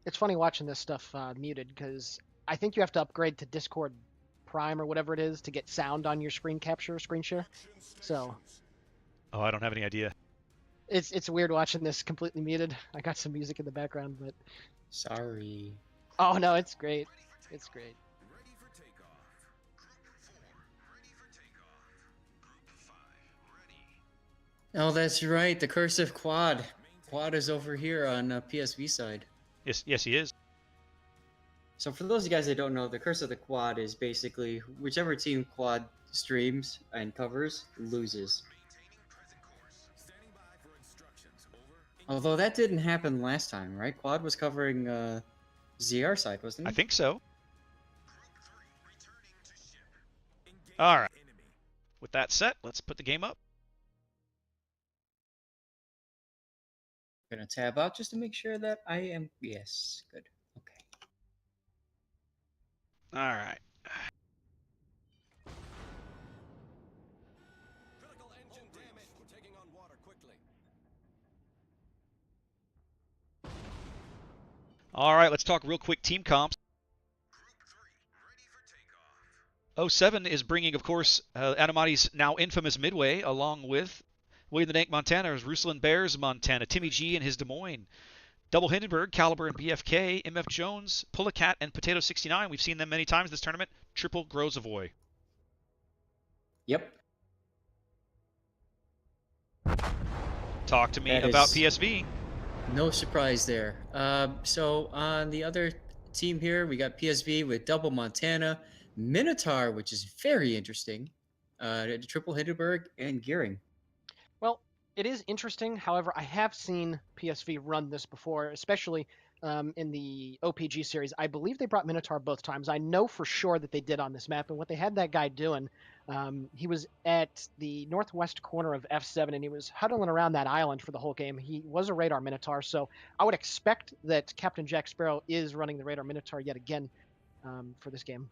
It's funny watching this stuff muted because I think you have to upgrade to Discord Prime or whatever it is to get sound on your screen capture, screen share. So Oh, I don't have any idea. it's weird watching this completely muted. I got some music in the background, but Sorry. oh no, it's great. It's great. Oh, that's right. The cursive quad. Quad is over here on PSV side. Yes, he is. So for those of you guys that don't know, the curse of the quad is basically whichever team quad streams and covers loses. Although that didn't happen last time, right? Quad was covering ZR side, wasn't I he? think so. All right. With that set, let's put the game up. Gonna tab out just to make sure that I am. Yes, good. Okay. All right. All right, let's talk real quick team comps. 07 is bringing, of course, Animati's now infamous Midway, along with William the Dank Montana's Ruslan Bears Montana, Timmy G and his Des Moines, Double Hindenburg, Caliber and BFK, MF Jones, Pullacat, and Potato 69. We've seen them many times this tournament. Triple Grozavoy. Yep. Talk to me That about is- PSV. No surprise there. So on the other team here, we got PSV with Double Montana, Minotaur, which is very interesting, Triple Hindenburg, and Gearing. Well, it is interesting. However, I have seen PSV run this before, especially in the OPG series. I believe they brought Minotaur both times. I know for sure that they did on this map. And what they had that guy doing, he was at the northwest corner of F7, and he was huddling around that island for the whole game. He was a radar Minotaur, so I would expect that Captain Jack Sparrow is running the radar Minotaur yet again for this game.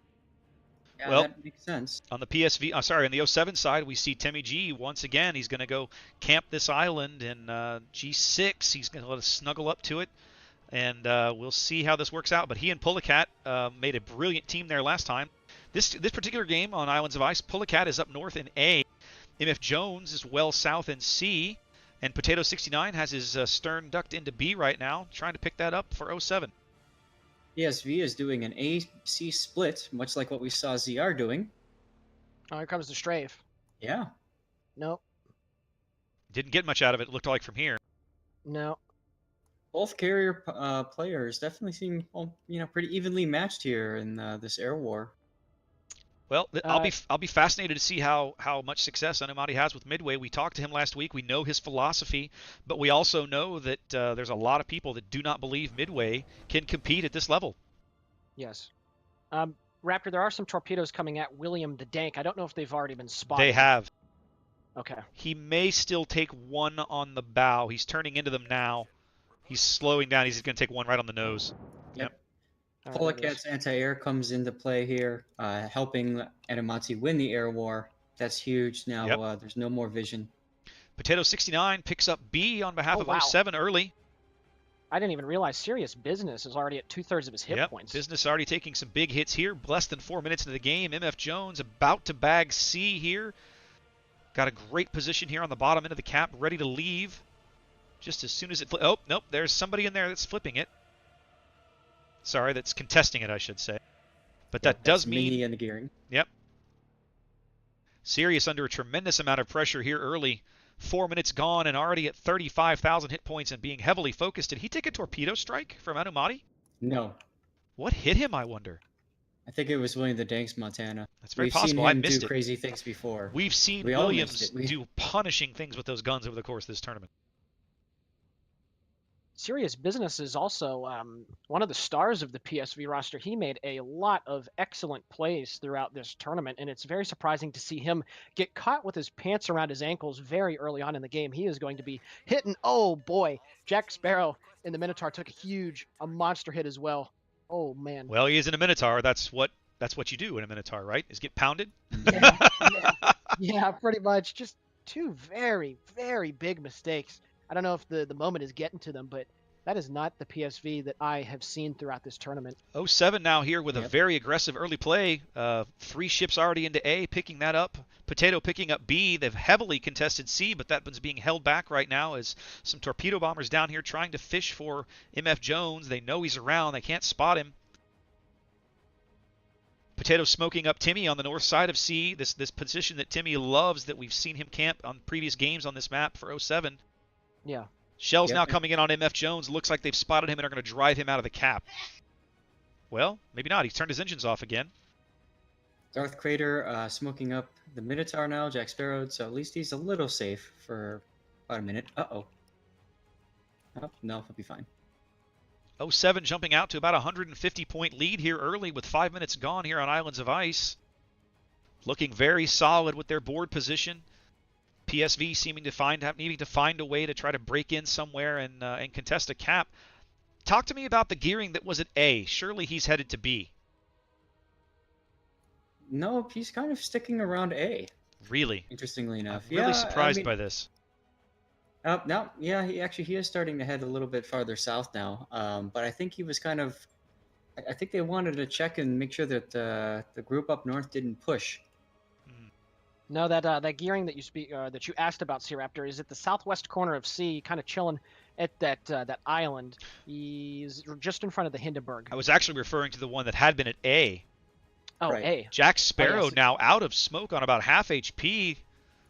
Yeah, Well, that makes sense. On the PSV, on the 07 side, we see Timmy G once again. He's going to go camp this island in G6. He's going to let us snuggle up to it, and we'll see how this works out. But he and Pullacat made a brilliant team there last time. This particular game on Islands of Ice, Pullacat is up north in A. MF Jones is well south in C. And Potato 69 has his stern ducked into B right now, trying to pick that up for 07. PSV is doing an AC split, much like what we saw ZR doing. Oh, here comes the strafe. Yeah. Nope. Didn't get much out of it, looked like, from here. No. Both carrier players definitely seem, pretty evenly matched here in this air war. Well, I'll be fascinated to see how much success Animati has with Midway. We talked to him last week. We know his philosophy, but we also know that there's a lot of people that do not believe Midway can compete at this level. Yes. Raptor, there are some torpedoes coming at William the Dank. I don't know if they've already been spotted. They have. Okay. He may still take one on the bow. He's turning into them now. He's slowing down. He's going to take one right on the nose. Yep. All right, Pullacat's anti-air comes into play here, helping Animati win the air war. That's huge. Now there's no more vision. Potato 69 picks up B on behalf of 07 early. I didn't even realize Serious Business is already at 2/3 of his hit points. Business already taking some big hits here. Less than 4 minutes into the game. MF Jones about to bag C here. Got a great position here on the bottom end of the cap, ready to leave. Just as soon as it... Oh, nope, there's somebody in there that's flipping it. Sorry, that's contesting it, I should say. But that does mean... Mini and the Gearing. Yep. Serious under a tremendous amount of pressure here early. 4 minutes gone and already at 35,000 hit points and being heavily focused. Did he take a torpedo strike from Animati? No. What hit him, I wonder? I think it was William the Danks, Montana. That's very We've possible. Seen I him missed do it. Crazy things before. We've seen We all Williams missed it. do punishing things with those guns over the course of this tournament. Serious Business is also one of the stars of the PSV roster. He made a lot of excellent plays throughout this tournament, and it's very surprising to see him get caught with his pants around his ankles very early on in the game. He is going to be hitting. Oh boy, Jack Sparrow in the Minotaur took a monster hit as well. Oh man. Well, he is in a Minotaur. That's what you do in a Minotaur, right? Is get pounded. Yeah, pretty much. Just two very, very big mistakes. I don't know if the moment is getting to them, but That is not the PSV that I have seen throughout this tournament. 07 now here with a Yep. very aggressive early play. 3 ships already into A, picking that up. Potato picking up B. They've heavily contested C, but that one's being held back right now as some torpedo bombers down here trying to fish for MF Jones. They know he's around. They can't spot him. Potato smoking up Timmy on the north side of C. This position that Timmy loves, that we've seen him camp on previous games on this map for 07. Yeah. Shells Yep. now coming in on MF Jones. Looks like they've spotted him and are going to drive him out of the cap. Well, maybe not. He's turned his engines off again. Darth Crater smoking up the Minotaur now, Jack Sparrow, so at least he's a little safe for about a minute. Uh-oh. Oh, no, he'll be fine. 07 jumping out to about a 150-point lead here early with 5 minutes gone here on Islands of Ice. Looking very solid with their board position. PSV seeming to needing to find a way to try to break in somewhere and contest a cap. Talk to me about the gearing that was at A. Surely he's headed to B. No, he's kind of sticking around A, Really? interestingly enough. I'm really Yeah, surprised by this. No, yeah, he is starting to head a little bit farther south now. But I think he was kind of, I think they wanted to check and make sure that the group up north didn't push. No, that gearing that you asked about, SeaRaptor, is at the southwest corner of C, kind of chilling at that island. He's just in front of the Hindenburg. I was actually referring to the one that had been at A. Oh, Right. A. Jack Sparrow yes. now out of smoke on about half HP.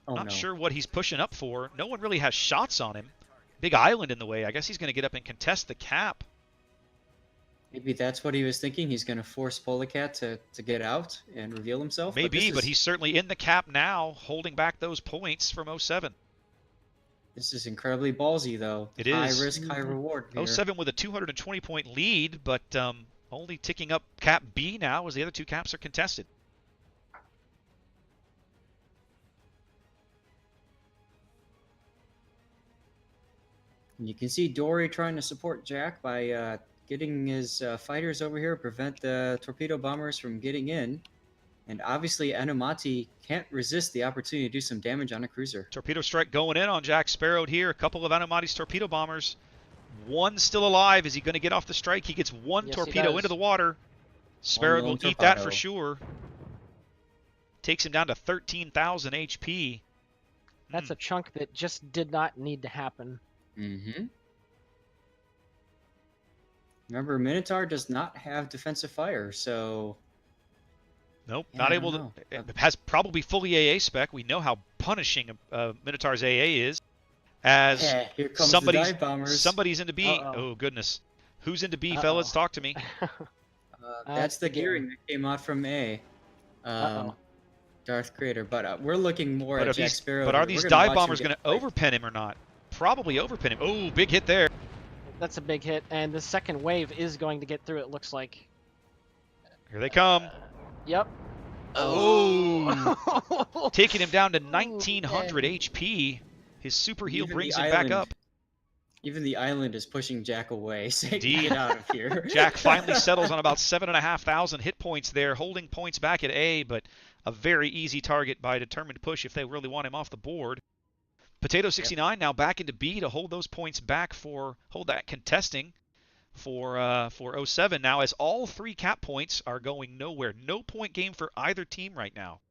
Oh Not no. sure what he's pushing up for. No one really has shots on him. Big island in the way. I guess he's going to get up and contest the cap. Maybe that's what he was thinking. He's going to force Polecat to get out and reveal himself. Maybe, but this he's certainly in the cap now, holding back those points from 07. This is incredibly ballsy, though. It High is. risk, high reward. Here. 07 with a 220-point lead, but only ticking up cap B now as the other two caps are contested. And you can see Dory trying to support Jack by getting his fighters over here, prevent the torpedo bombers from getting in. And obviously, Anumati can't resist the opportunity to do some damage on a cruiser. Torpedo strike going in on Jack Sparrow here. A couple of Anumati's torpedo bombers. One still alive. Is he going to get off the strike? He gets one Yes, he torpedo does. into the water. Sparrow will lone eat that for torpedo. sure. Takes him down to 13,000 HP. That's a chunk that just did not need to happen. Mm-hmm. Remember, Minotaur does not have defensive fire, so Nope, Yeah, not I able don't to. know. It has probably fully AA spec. We know how punishing Minotaur's AA is. As yeah, here comes somebody's the dive bombers. somebody's into B. Uh-oh. Oh goodness, who's into B, Uh-oh. fellas? Talk to me. That's the gearing that came out from A. Uh-oh. Darth Crater, but we're looking more at Jack Sparrow. But are here. these We're gonna dive watch him bombers get going to wiped. overpin him or not? Probably overpin him. Oh, big hit there. That's a big hit, and the second wave is going to get through, it looks like. Here they come. Yep. Oh, taking him down to Oh, 1900 man. HP. His super heal Even brings the him back island- up. Even the island is pushing Jack away, saying, Indeed. "Get out of here." Jack finally settles on about 7,500 hit points there, holding points back at A, but a very easy target by determined push if they really want him off the board. Potato 69 now back into B to hold those points back hold that contesting for 07 now, as all three cap points are going nowhere. No point game for either team right now.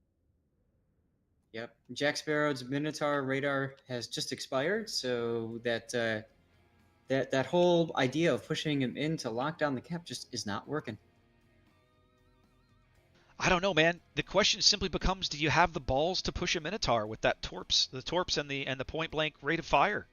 Yep. Jack Sparrow's Minotaur radar has just expired, so that whole idea of pushing him in to lock down the cap just is not working. I don't know, man. The question simply becomes: do you have the balls to push a Minotaur with that the torps and the point blank rate of fire?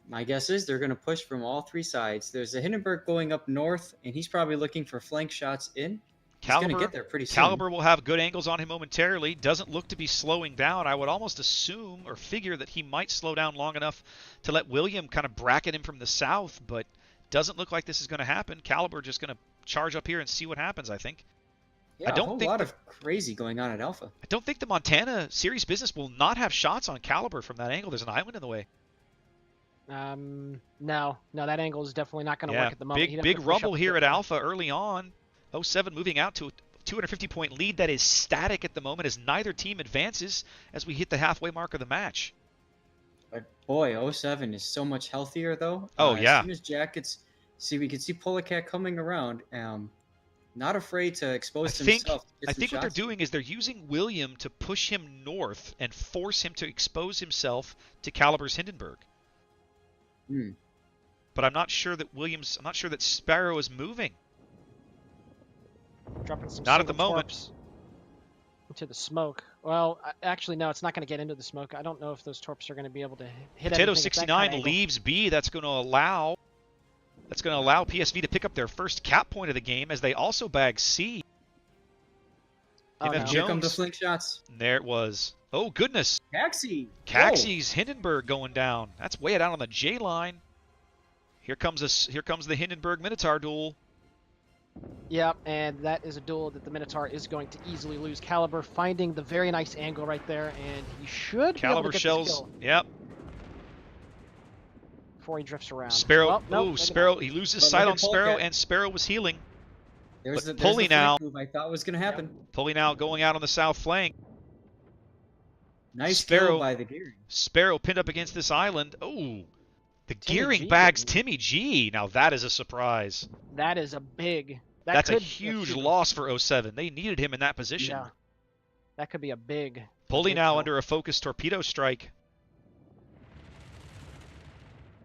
My guess is they're going to push from all three sides. There's a Hindenburg going up north, and he's probably looking for flank shots in. He's going to get there pretty soon. Caliber will have good angles on him momentarily. Doesn't look to be slowing down. I would almost assume or figure that he might slow down long enough to let William kind of bracket him from the south, but doesn't look like this is going to happen. Caliber just going to charge up here and see what happens, I think. Yeah, I don't a whole think lot of crazy going on at Alpha. I don't think the Montana series business will not have shots on Caliber from that angle. There's an island in the way. No, that angle is definitely not going to work at the moment. He'd have Big to push rumble up here the- at Alpha early on. 07 moving out to a 250-point lead that is static at the moment as neither team advances as we hit the halfway mark of the match. But boy, '07 is so much healthier though. Oh, yeah. As soon as Jack gets, we can see Polecat coming around. Not afraid to expose himself. I think what they're doing is they're using William to push him north and force him to expose himself to Caliber's Hindenburg. But I'm not sure that I'm not sure that Sparrow is moving. Dropping some Not at the single moment. torps into the smoke. Well, actually, no, it's not going to get into the smoke. I don't know if those torps are going to be able to hit Potato anything at that 69 kind of angle. leaves B. That's going to allow PSV to pick up their first cap point of the game as they also bag C. Oh, MF no. Here come the Jones. flank shots. And there it was. Oh, goodness. Caxi. Hindenburg going down. That's way down on the J line. Here comes the Hindenburg Minotaur duel. Yep, and that is a duel that the Minotaur is going to easily lose. Caliber finding the very nice angle right there, and he should be able Caliber to get shells. this kill Yep. before he drifts around. Sparrow. Well, nope, Oh, maybe Sparrow. not. He loses But sight look on at Sparrow, Polecat. and Sparrow was healing. There's But the Pulley now. flank move I thought was going to happen. Pulley now going out on the south flank. Nice Sparrow. kill by the Gearing. Sparrow pinned up against this island. Oh, the Timmy Gearing G bags didn't- Timmy G. Now that is a surprise. That is a big. That's a could- huge excuse me. loss for 07. They needed him in that position. Yeah, that could be a big. Pulley big now kill. under a focused torpedo strike.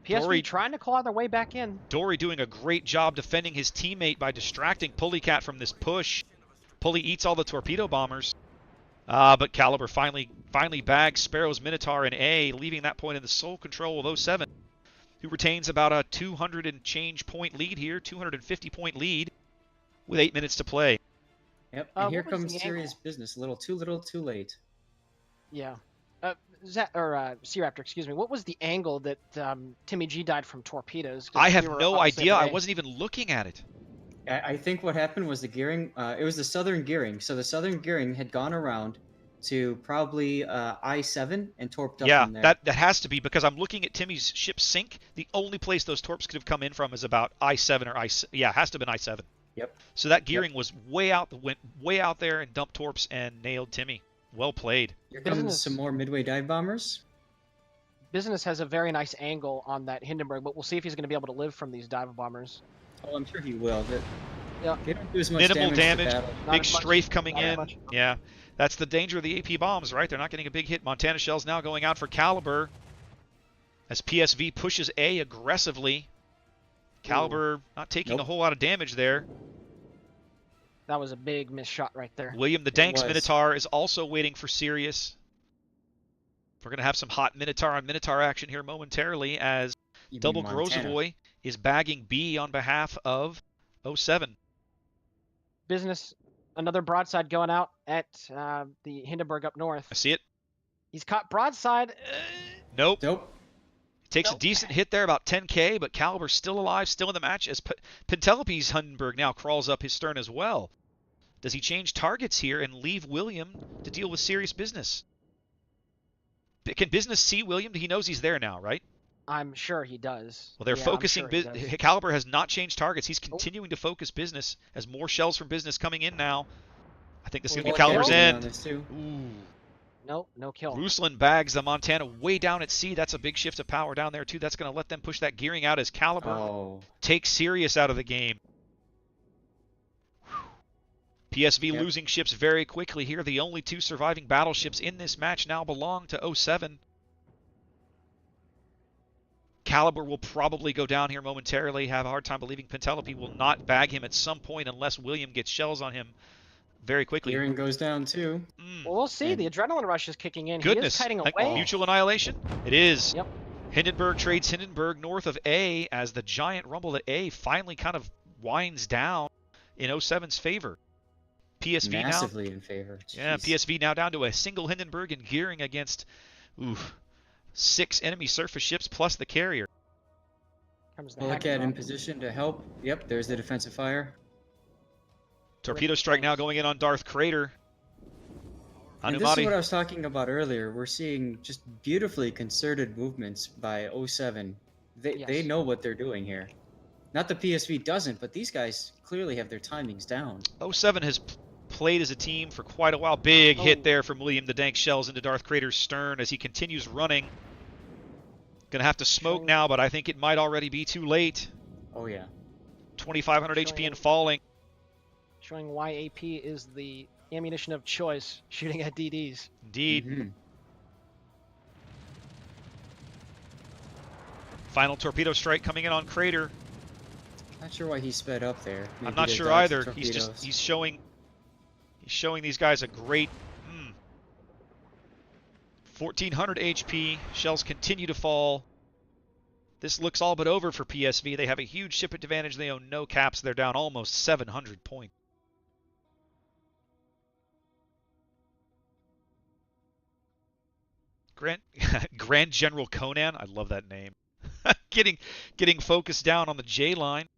PSV Dory- trying to claw their way back in. Dory doing a great job defending his teammate by distracting Pulleycat from this push. Pulley eats all the torpedo bombers. But Caliber finally bags Sparrow's Minotaur in A, leaving that point in the sole control of 07, who retains about a 200 and change point lead here, 250 point lead, with 8 minutes to play. Yep. And here what was comes the serious angle? business. A little too late. Yeah. SeaRaptor, excuse me. What was the angle that Timmy G died from torpedoes? 'Cause I have we were no obviously idea. I away. wasn't even looking at it. I think what happened was the Gearing. It was the Southern Gearing. So the Southern Gearing had gone around to probably I-7 and torped up Yeah, from there. that has to be because I'm looking at Timmy's ship sink. The only place those torps could have come in from is about I-7 or yeah, it has to have been I-7. Yep. So that Gearing was went way out there and dumped torps and nailed Timmy. Well played. Here comes Business. some more Midway dive bombers. Business has a very nice angle on that Hindenburg, but we'll see if he's going to be able to live from these dive bombers. Oh, I'm sure he will. Yeah. They don't do as much Minimal damage. damage. To battle. Not Big as much. strafe coming Not as in. much. Yeah, that's the danger of the AP bombs, right? They're not getting a big hit. Montana shells now going out for Caliber as PSV pushes A aggressively. Caliber not taking Nope. a whole lot of damage there. That was a big miss shot right there. William the Danks was. Minotaur is also waiting for Sirius. We're going to have some hot Minotaur on Minotaur action here momentarily as Even Double Montana. Grozovoy is bagging B on behalf of 07. Business, another broadside going out at the Hindenburg up north. I see it. He's caught broadside. Nope. Nope. Takes a Nope. decent hit there, about 10K, but Caliber's still alive, still in the match as Pentelope's Hindenburg now crawls up his stern as well. Does he change targets here and leave William to deal with serious business? Can business see William? He knows he's there now, right? I'm sure he does. Well, they're Yeah, I'm focusing. sure he does. Caliber has not changed targets. He's continuing to focus business as more shells from business coming in now. I think this is going to be Well, Caliber's Caliber's end. On this too. Ooh. Nope, no kill. Ruslan bags the Montana way down at sea. That's a big shift of power down there, too. That's going to let them push that gearing out as Caliber Oh. takes Sirius out of the game. PSV Yep. losing ships very quickly here. The only two surviving battleships in this match now belong to 07. Caliber will probably go down here momentarily. Have a hard time believing Pentelope will not bag him at some point unless William gets shells on him very quickly. Gearing goes down too. Well, we'll see. And- The adrenaline rush is kicking in. He Goodness. is kiting Like away. mutual annihilation? It is. Yep. Hindenburg trades Hindenburg north of A as the giant rumble at A finally kind of winds down in 07's favor. PSV now. Massively in favor. Yeah, Jeez. PSV now down to a single Hindenburg and gearing against 6 enemy surface ships plus the carrier. Comes the Polecat hack in drop. position to help. Yep, there's the defensive fire. Torpedo strike now going in on Darth Crater. And this is what Anumati. I was talking about earlier. We're seeing just beautifully concerted movements by 07. They Yes. know what they're doing here. Not the PSV doesn't, but these guys clearly have their timings down. 07 has played as a team for quite a while. Big hit Oh. there from William the Dank shells into Darth Crater's stern as he continues running. Gonna have to smoke Showing- now, but I think it might already be too late. Oh yeah. 2,500 HP Showing- and falling. Showing why AP is the ammunition of choice, shooting at DDs. Indeed. Mhm. Final torpedo strike coming in on Crater. Not sure why he sped up there. I'm Maybe not to sure dodge the either. He's torpedoes. he's showing these guys a great 1,400 HP. Shells continue to fall. This looks all but over for PSV. They have a huge ship advantage. They own no caps. They're down almost 700 points. Grand General Conan. I love that name. getting focused down on the J line.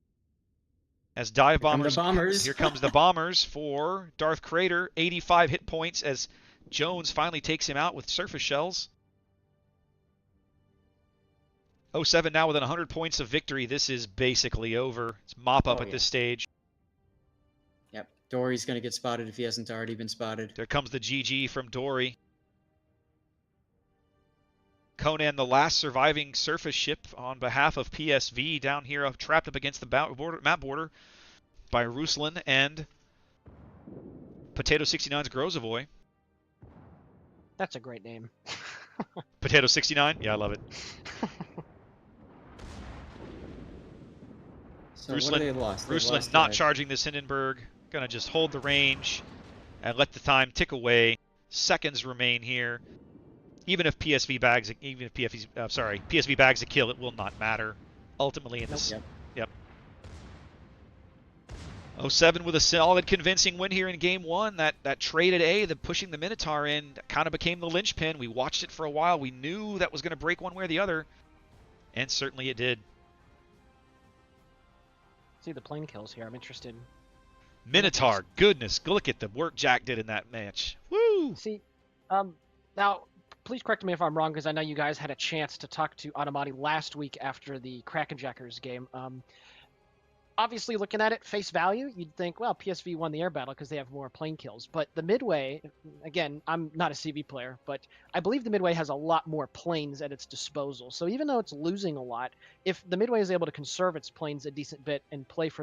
As dive bombers. the bombers. Here comes the bombers for Darth Crater. 85 hit points as Jones finally takes him out with surface shells. 07 now within 100 points of victory. This is basically over. It's mop up at this stage. Yep. Dory's going to get spotted if he hasn't already been spotted. There comes the GG from Dory. Conan, the last surviving surface ship on behalf of PSV, down here trapped up against the map border by Ruslan and Potato 69's Grozovoy. That's a great name. Potato 69? Yeah, I love it. So what have they lost? They've Ruslan lost not charging this Hindenburg. Gonna just hold the range and let the time tick away. Seconds remain here. Even if PSV bags a kill, it will not matter. Ultimately in this. Yep. 07 with a solid convincing win here in game 1. That trade at A, the pushing the Minotaur in, kind of became the linchpin. We watched it for a while. We knew that was going to break one way or the other. And certainly it did. See the plane kills here. I'm interested. Minotaur, goodness, look at the work Jack did in that match. Woo! See, now, please correct me if I'm wrong, because I know you guys had a chance to talk to Automati last week after the Krakenjackers game. Obviously, looking at it, face value, you'd think, well, PSV won the air battle because they have more plane kills. But the Midway, again, I'm not a CV player, but I believe the Midway has a lot more planes at its disposal. So even though it's losing a lot, if the Midway is able to conserve its planes a decent bit and play for